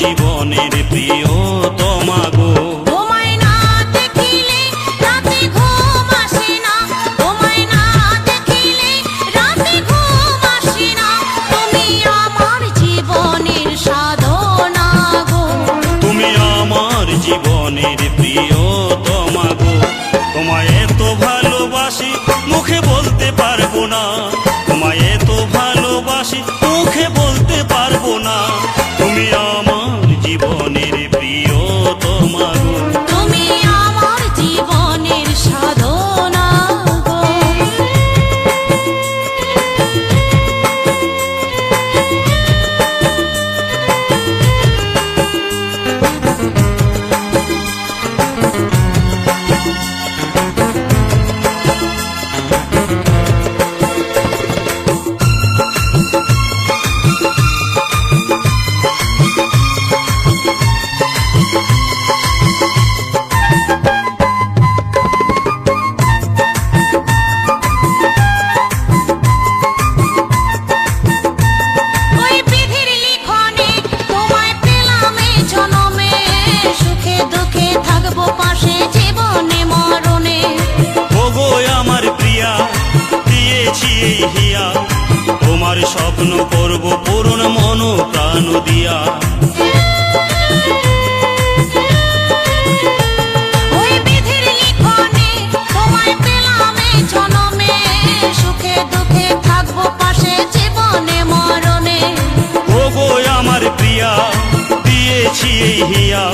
জীবনের প্রিয়তমা গো। তোমায় না দেখিলে রাতে ঘুম আসে না, তোমায় না দেখিলে রাতে ঘুম আসে না, তুমি আমার জীবনের সাধনা গো। তুমি আমার জীবনের প্রিয়তমা গো। তোমায় এত ভালোবাসি মুখে বলতে পারবো না, তোমায় এত ভালোবাসি মুখে বলতে পারবো না। তুমি আমার জীবনের প্রিয়তমা গো। তুমি আমার জীবনের সাধনা গো। তোমার স্বপ্ন করব পূরণ মন প্রাণ দিয়া। ওই বিধির লিখনে তোমায় পেলাম এই জনমে, সুখে দুঃখে থাকবো পাশে জীবনে মরণে। ওগো আমার প্রিয়া দিয়েছি এই হিয়া,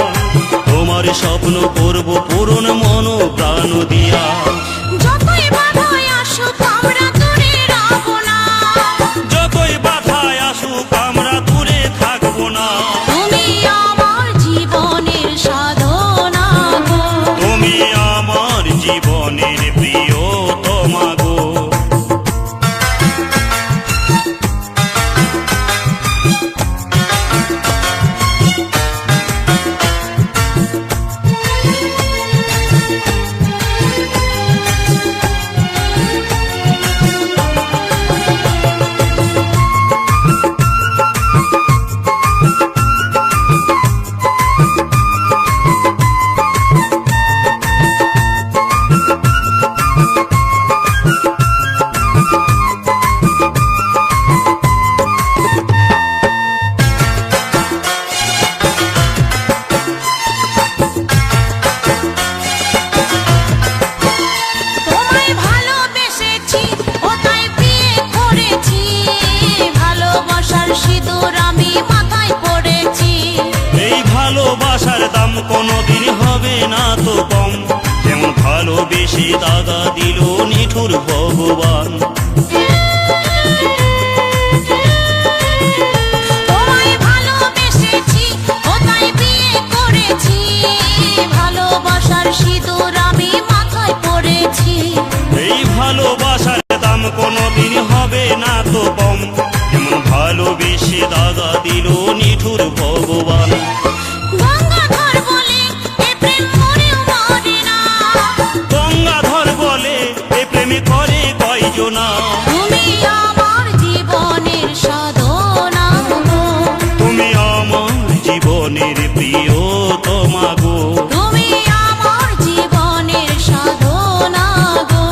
তোমার স্বপ্ন করব পূরণ মন প্রাণ দিয়া। যতই বাধায় আসুক আমরা দূরে রব না, যতই বাধায় আসুক আমরা দূরে থাকবো না। তুমি আমার জীবনের সাধনা গো। তুমি আমার জীবনের প্রিয়তমা গো। ভালোবাসার দাম কোনোদিন হবে না তো কম, যেমন ভালোবেসে দাগা দিল নিঠুর ভগবান। তোমায় ভালোবেসেছি ও তাই বিয়ে করেছি, ভালোবাসার সিঁদুর আমি মাথায় পরেছি। এই ভালোবাসার দাম কোনোদিন হবে না তো কম, যেমন ভালোবেসে দাগা দিল নিঠুর ভগবান। গঙ্গাধর বলে এ প্রেম মরেও মরে না, গঙ্গাধর বলে এ প্রেমে করে কয়জনা। তুমি আমার জীবনের সাধনা গো। তুমি আমার জীবনের প্রিয়তমা গো। তুমি আমার জীবনের সাধনা গো।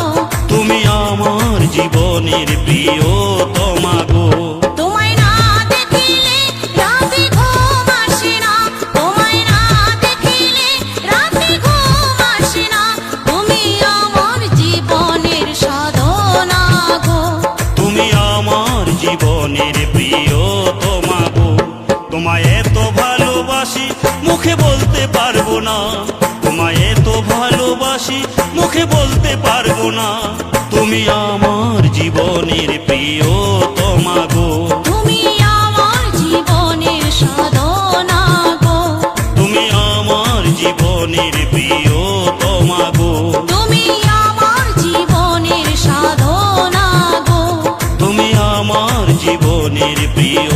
তুমি আমার জীবনের প্রিয়তমা গো। তোমায় না দেখিলে রাতে ঘুম আসে না, তোমায় না দেখিলে রাতে ঘুম আসে না, তুমি আমার জীবনের সাধনা গো। তুমি আমার জীবনের প্রিয়তমা। মুখে বলতে পারবো না, তোমায় এত ভালোবাসি মুখে বলতে পারবো না। তুমি আমার জীবনের প্রিয়তমা গো, তুমি আমার জীবনের সাধনা গো, তুমি আমার জীবনের প্রিয়তমা গো, তুমি আমার জীবনের সাধনা গো, তুমি আমার জীবনের প্রিয়